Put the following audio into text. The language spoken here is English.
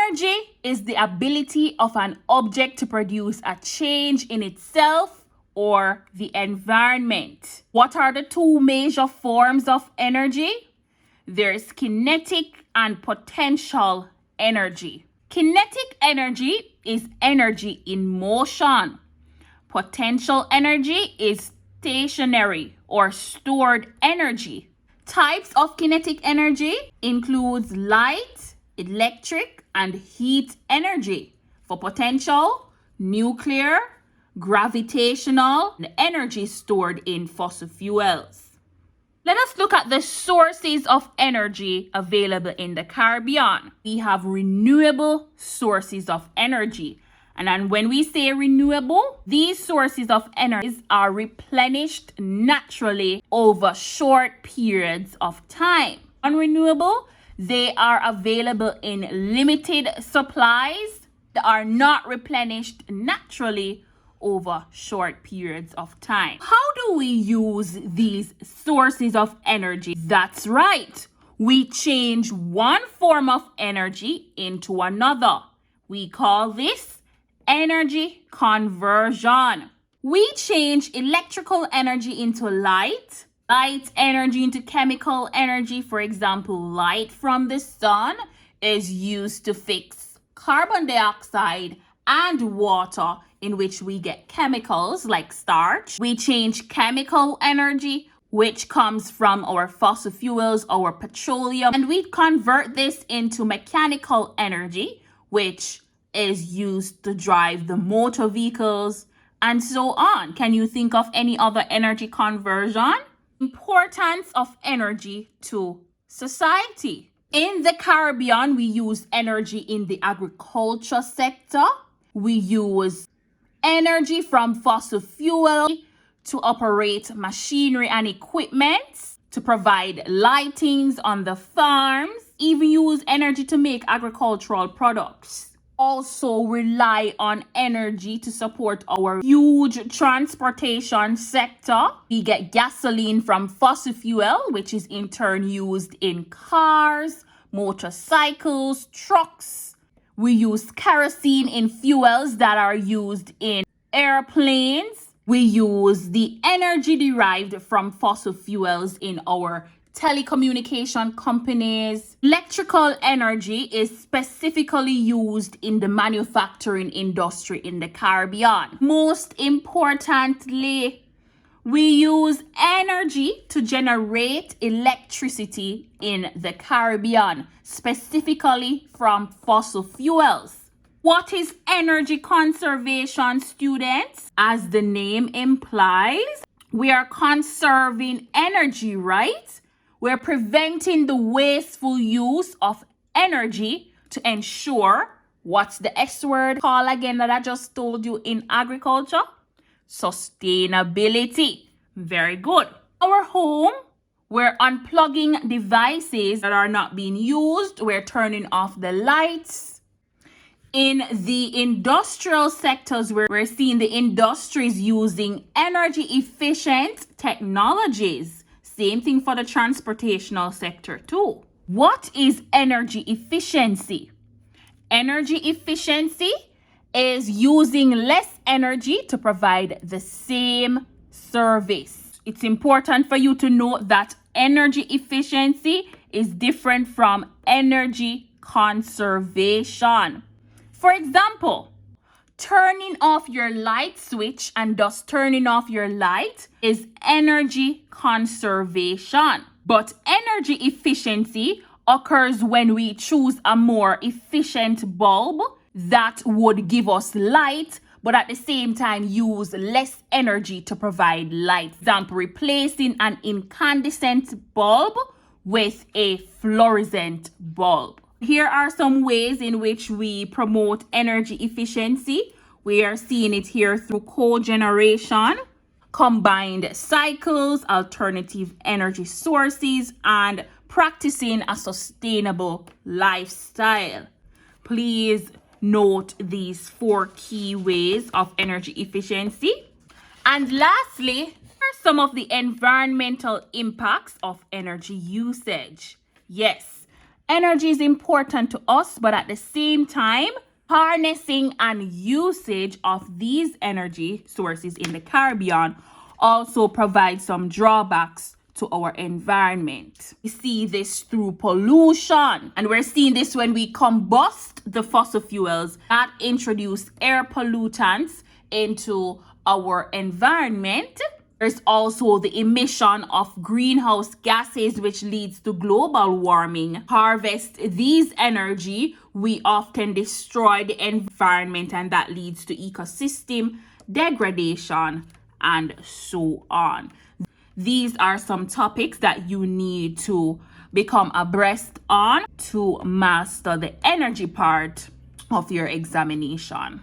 Energy is the ability of an object to produce a change in itself or the environment. What are the two major forms of energy? There's kinetic and potential energy. Kinetic energy is energy in motion. Potential energy is stationary or stored energy. Types of kinetic energy includes light, electric, and heat energy. For potential, nuclear, gravitational, and energy stored in fossil fuels. Let us look at the sources of energy available in the Caribbean. We have renewable sources of energy. And when we say renewable, these sources of energy are replenished naturally over short periods of time. Unrenewable, they are available in limited supplies that are not replenished naturally over short periods of time. How do we use these sources of energy? That's right. We change one form of energy into another. We call this energy conversion. We change electrical energy into light energy into chemical energy. For example, light from the sun is used to fix carbon dioxide and water, in which we get chemicals like starch. We change chemical energy, which comes from our fossil fuels, our petroleum, and we convert this into mechanical energy, which is used to drive the motor vehicles and so on. Can you think of any other energy conversion? Importance of energy to society. In the Caribbean, we use energy in the agriculture sector. We use energy from fossil fuel to operate machinery and equipment, to provide lightings on the farms, even use energy to make agricultural products. Also rely on energy to support our huge transportation sector. We get gasoline from fossil fuel, which is in turn used in cars, motorcycles, trucks. We use kerosene in fuels that are used in airplanes. We use the energy derived from fossil fuels in our telecommunication companies. Electrical energy is specifically used in the manufacturing industry in the Caribbean. Most importantly, we use energy to generate electricity in the Caribbean, specifically from fossil fuels. What is energy conservation, students? As the name implies, we are conserving energy, right? We're preventing the wasteful use of energy to ensure, what's the S word called again that I just told you in agriculture? Sustainability. Very good. Our home, we're unplugging devices that are not being used. We're turning off the lights. In the industrial sectors, we're seeing the industries using energy efficient technologies. Same thing for the transportational sector too. What is energy efficiency? Energy efficiency is using less energy to provide the same service. It's important for you to note that energy efficiency is different from energy conservation. For example, turning off your light switch and thus turning off your light is energy conservation. But energy efficiency occurs when we choose a more efficient bulb that would give us light, but at the same time use less energy to provide light. For example, replacing an incandescent bulb with a fluorescent bulb. Here are some ways in which we promote energy efficiency. We are seeing it here through cogeneration, combined cycles, alternative energy sources, and practicing a sustainable lifestyle. Please note these 4 key ways of energy efficiency. And lastly, here are some of the environmental impacts of energy usage. Yes, Energy is important to us, but at the same time, harnessing and usage of these energy sources in the Caribbean also provides some drawbacks to our environment. We see this through pollution, and we're seeing this when we combust the fossil fuels that introduce air pollutants into our environment. There's also the emission of greenhouse gases, which leads to global warming. Harvest these energy, we often destroy the environment, and that leads to ecosystem degradation and so on. These are some topics that you need to become abreast on to master the energy part of your examination.